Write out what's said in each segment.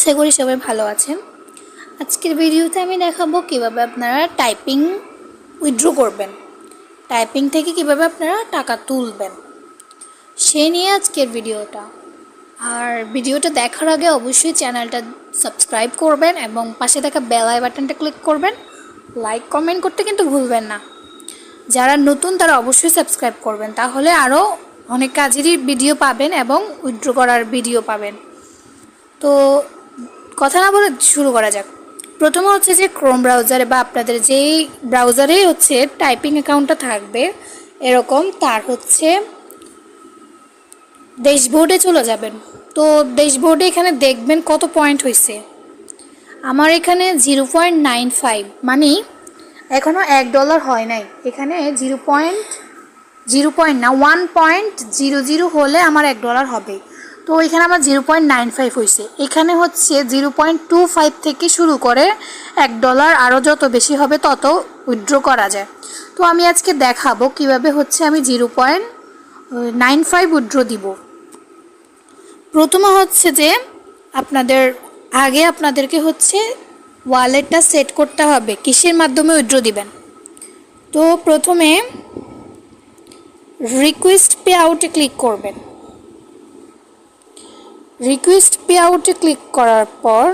আশা করি সবাই ভালো আছেন। আজকের ভিডিওতে আমি দেখাবো কিভাবে আপনারা টাইপিং উইথড্র করবেন, টাইপিং থেকে কিভাবে আপনারা টাকা তুলবেন, সেই নিয়ে আজকের ভিডিওটা। আর ভিডিওটা দেখার আগে অবশ্যই চ্যানেলটা সাবস্ক্রাইব করবেন এবং পাশে থাকা বেল আই বাটনটা ক্লিক করবেন। লাইক কমেন্ট করতে কিন্তু ভুলবেন না। যারা নতুন তারা অবশ্যই সাবস্ক্রাইব করবেন, তাহলে আরও অনেক কাজেরই ভিডিও পাবেন এবং উইথড্র করার ভিডিও পাবেন। তো কথা না বলে শুরু করা যাক। প্রথমে হচ্ছে যে ক্রোম ব্রাউজারে বা আপনাদের যেই ব্রাউজারে হচ্ছে টাইপিং অ্যাকাউন্টটা থাকবে এরকম, তার হচ্ছে ড্যাশবোর্ডে চলে যাবেন। তো ড্যাশবোর্ডে এখানে দেখবেন কত পয়েন্ট হয়েছে। আমার এখানে 0.95, মানে এখনও $1 হয় নাই। এখানে 1.00 হলে আমার $1 হবে। তো এখানে আমার 0.95 হয়েছে। এখানে হচ্ছে 0.25 থেকে শুরু করে $1, আরও যত বেশি হবে তত উইথড্র করা যায়। তো আমি আজকে দেখাবো কিভাবে হচ্ছে আমি 0.95 উইথড্র দিব। প্রথমে হচ্ছে যে আপনাদেরকে হচ্ছে ওয়ালেটটা সেট করতে হবে কিসের মাধ্যমে উইথড্র দিবেন। তো প্রথমে রিকোয়েস্ট পে আউটে ক্লিক করবেন। রিকোয়েস্ট পে আউটে ক্লিক করার পর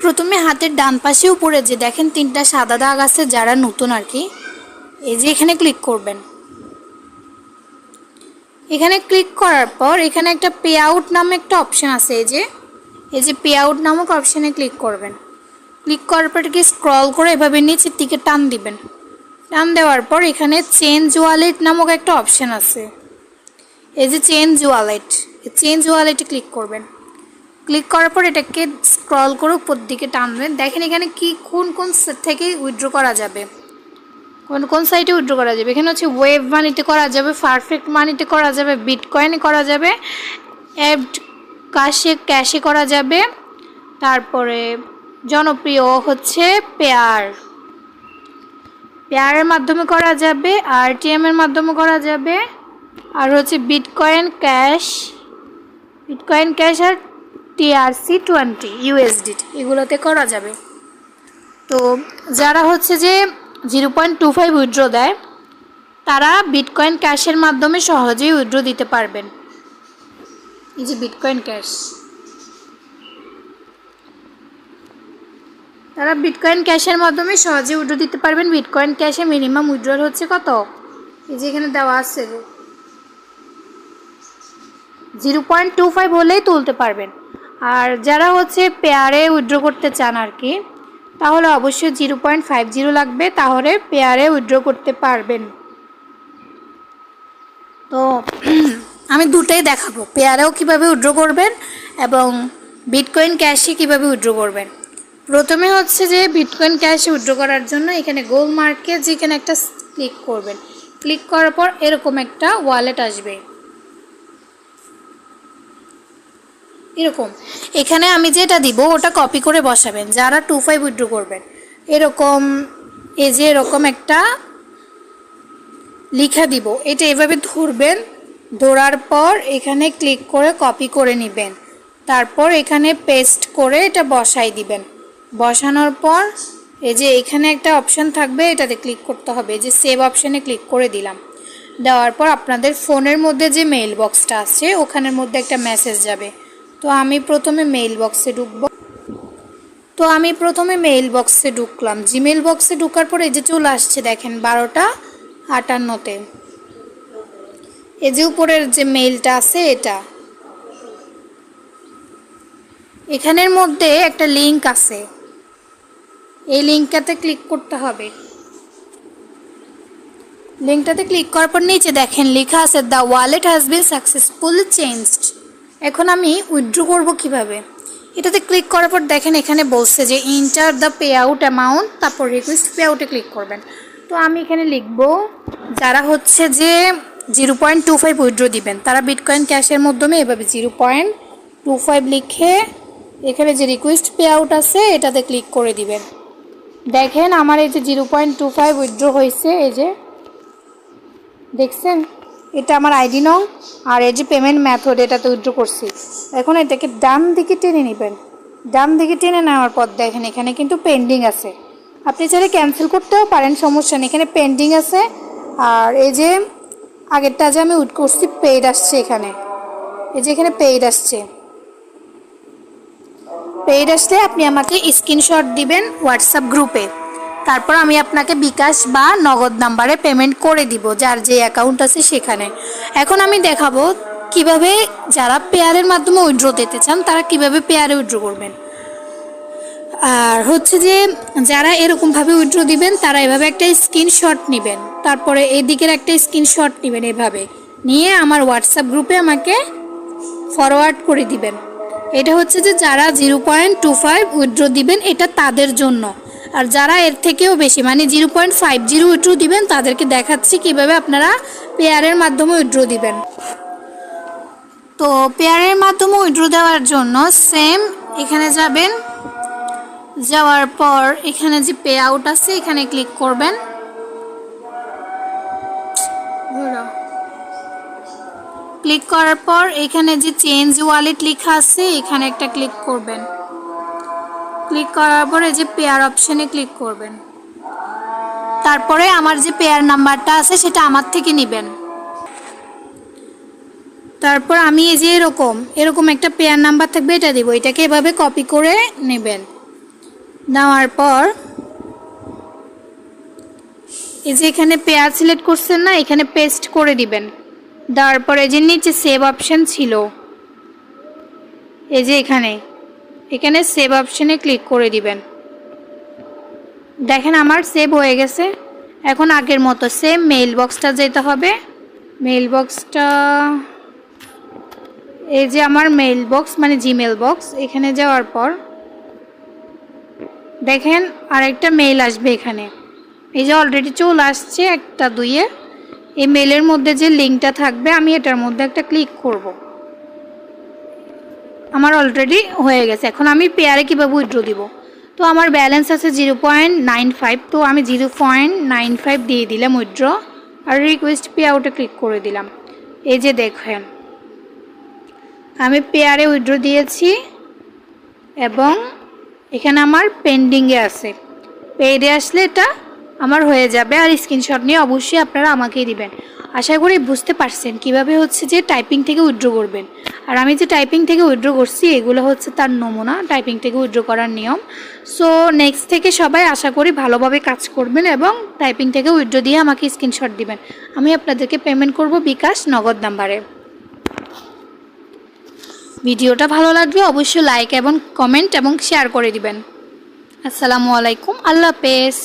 প্রথমে হাতের ডান পাশে উপরে যে দেখেন 3টা সাদা দাগ আছে, যারা নতুন আর কি, এই যে এখানে ক্লিক করবেন। এখানে ক্লিক করার পর এখানে একটা পে আউট নামে একটা অপশান আছে, এই যে পে আউট নামক অপশানে ক্লিক করবেন। ক্লিক করার পর এটাকে স্ক্রল করে এভাবে নিচের দিকে টান দিবেন। টান দেওয়ার পর এখানে চেঞ্জ ওয়ালেট নামক একটা অপশান আছে, এই যে চেঞ্জ ওয়ালেটে ক্লিক করবেন। ক্লিক করার পর এটাকে স্ক্রল করে উপর দিকে টানবেন। দেখেন এখানে কোন থেকে উইথড্র করা যাবে, কোন সাইটে উইথড্র করা যাবে। এখানে হচ্ছে ওয়েব মানিতে করা যাবে, পারফেক্ট মানিতে করা যাবে, বিটকয়েনে করা যাবে, অ্যাড ক্যাশে করা যাবে, তারপরে জনপ্রিয় হচ্ছে পেয়ারের মাধ্যমে করা যাবে, আরটিএম এর মাধ্যমে করা যাবে, আর হচ্ছে বিটকয়েন ক্যাশ আর TRC20 USDT এগুলোতে করা যাবে। তো যারা হচ্ছে যে 0.25 উইথড্র দেয় তারা বিটকয়েন ক্যাশের মাধ্যমে সহজেই উইথড্র দিতে পারবেন। এই যে বিটকয়েন ক্যাশ, তারা বিটকয়েন ক্যাশের মাধ্যমে সহজে উইথড্র দিতে পারবেন। বিটকয়েন ক্যাশে মিনিমাম উইথড্রল হচ্ছে কত, এই যে এখানে দেওয়া আছে 0.25 হলেই তুলতে পারবেন। আর যারা হচ্ছে পেয়ারে উইথড্র করতে চান আর কি, তাহলে অবশ্যই 0.50 লাগবে, তাহলে পেয়ারে উইথড্র করতে পারবেন। তো আমি দুটোই দেখাবো, পেয়ারেও কীভাবে উইথড্র করবেন এবং বিটকয়েন ক্যাশে কীভাবে উইথড্র করবেন। প্রথমে হচ্ছে যে বিটকয়েন ক্যাশে উইথড্র করার জন্য এখানে গোল মার্কে যেখানে একটা ক্লিক করবেন। ক্লিক করার পর এরকম একটা ওয়ালেট আসবে, এরকম। এখানে আমি যেটা দিব ওটা কপি করে বসাবেন যারা 25 উইথড্র করবেন। এরকম এই যে এরকম একটা লিখা দিব, এটা এভাবে ধরবেন। ধরার পর এখানে ক্লিক করে কপি করে নেবেন, তারপর এখানে পেস্ট করে এটা বসাই দিবেন। বসানোর পর এই যে এখানে একটা অপশান থাকবে, এটাতে ক্লিক করতে হবে। এই যে সেভ অপশানে ক্লিক করে দিলাম। দেওয়ার পর আপনাদের ফোনের মধ্যে যে মেইল বক্সটা আছে ওখানের মধ্যে একটা মেসেজ যাবে। তো আমি প্রথমে মেইল বক্সে ঢুকলাম। জিমেইল বক্সে ঢুকার পর এই যে চলে আসছে দেখেন 12:58-তে। এই যে উপরের যে মেইলটা আছে এটা, এখানের মধ্যে একটা লিঙ্ক আছে, এই লিঙ্কটাতে ক্লিক করতে হবে। লিঙ্কটাতে ক্লিক করার পর নিচে দেখেন লেখা আছে the wallet has been successfully changed. এখন আমি উইথড্র করব কিভাবে। এটাতে ক্লিক করার পর দেখেন এখানে বলছে যে enter the pay out amount, তারপর রিকোয়েস্ট পে আউটে ক্লিক করবেন। তো আমি এখানে লিখব যারা হচ্ছে যে 0.25 উইথড্র দিবেন তারা বিটকয়েন ক্যাশের মাধ্যমে এভাবে 0.25 লিখে এখানে যে রিকোয়েস্ট পে আউট আছে এটাতে ক্লিক করে দিবেন। দেখেন আমার এই যে 0.25 উইথড্র হয়েছে, এই যে দেখছেন, এটা আমার আইডি নং আর এই যে পেমেন্ট মেথড, এটাতে উইথড্র করছি। এখন এটাকে ডান দিকে টেনে নেবেন। ডান দিকে টেনে নেওয়ার পর দেখেন এখানে কিন্তু পেন্ডিং আছে। আপনি চাইলে ক্যান্সেল করতেও পারেন, সমস্যা নেই, এখানে পেন্ডিং আছে। আর এই যে আগেরটা যে আমি উইথ করছি পেইড আসছে, এখানে এই যে এখানে পেইড আসছে। পেইড আসলে আপনি আমাকে স্ক্রিনশট দিবেন হোয়াটসঅ্যাপ গ্রুপে, তারপর আমি আপনাকে বিকাশ বা নগদ নাম্বারে পেমেন্ট করে দিব, যার যে অ্যাকাউন্ট আছে সেখানে। এখন আমি দেখাবো কিভাবে যারা পেয়ারের মাধ্যমে উইথড্র দিতে চান তারা কিভাবে পেয়ারে উইথড্র করবেন। আর হচ্ছে যে যারা এরকমভাবে উইথড্র দিবেন তারা এভাবে একটা স্ক্রিনশট নেবেন, তারপরে এদিকের একটা স্ক্রিনশট নেবেন, এভাবে নিয়ে আমার হোয়াটসঅ্যাপ গ্রুপে আমাকে ফরওয়ার্ড করে দিবেন। এটা হচ্ছে যে যারা 0.25 উইথড্র দিবেন এটা তাদের জন্য। আর যারা এর থেকেও বেশি মানে 0.50 উইথড্র দিবেন তাদেরকে দেখাচ্ছি কিভাবে আপনারা পেয়ারের মাধ্যমে উইথড্র দিবেন। তো পেয়ারের মাধ্যমে উইথড্র দেওয়ার জন্য সেম এখানে যাবেন, যাওয়ার পর এখানে যে পে আউট আছে এখানে ক্লিক করবেন। ক্লিক করার পর এখানে যে চেঞ্জ ওয়ালেট লেখা আছে এখানে একটা ক্লিক করবেন। ক্লিক করার পর এই যে পেয়ার অপশনে ক্লিক করবেন। তারপরে আমার যে পেয়ার নাম্বারটা আছে সেটা আমার থেকে নেবেন। তারপর আমি এই যে এরকম একটা পেয়ার নাম্বার থাকবে, এটা দিব, এটাকে এভাবে কপি করে নেবেন। নেওয়ার পর এই যে এখানে পেয়ার সিলেক্ট করছেন না, এখানে পেস্ট করে দিবেন। দেওয়ার পরে যে নিচে সেভ অপশন ছিল, এই যে এখানে সেভ অপশনে ক্লিক করে দিবেন। দেখেন আমার সেভ হয়ে গেছে। এখন আগের মতো সেম মেইল বক্সটা যেতে হবে। মেইল বক্সটা এই যে আমার মেইল বক্স মানে জিমেল বক্স, এখানে যাওয়ার পর দেখেন আরেকটা মেইল আসবে এখানে। এই যে অলরেডি চলে আসছে একটা দুইয়ে। এই মেইলের মধ্যে যে লিঙ্কটা থাকবে আমি এটার মধ্যে একটা ক্লিক করব। আমার অলরেডি হয়ে গেছে। এখন আমি পেয়ারে কীভাবে উইথড্র দিব, তো আমার ব্যালেন্স আছে 0.95, তো আমি 0.95 দিয়ে দিলাম উইথড্র, আর রিকোয়েস্ট পে আউটে ক্লিক করে দিলাম। এই যে দেখেন আমি পেয়ারে উইথড্র দিয়েছি এবং এখানে আমার পেন্ডিংয়ে আছে। পেইডে আসলে এটা আমার হয়ে যাবে। আর স্ক্রিনশট নিয়ে অবশ্যই আপনারা আমাকেই দিবেন। আশা করি বুঝতে পারছেন কিভাবে হচ্ছে যে টাইপিং থেকে উইথড্র করবেন। আর আমি যে টাইপিং থেকে উইথড্র করছি এগুলো হচ্ছে তার নমুনা, টাইপিং থেকে উইথড্র করার নিয়ম। সো নেক্সট থেকে সবাই আশা করি ভালোভাবে কাজ করবেন এবং টাইপিং থেকে উইথড্র দিয়ে আমাকে স্ক্রিনশট দিবেন। আমি আপনাদেরকে পেমেন্ট করব বিকাশ নগদ নাম্বারে। ভিডিওটা ভালো লাগলে অবশ্যই লাইক এবং কমেন্ট এবং শেয়ার করে দিবেন। আসসালামু আলাইকুম, আল্লাহ হাফেজ।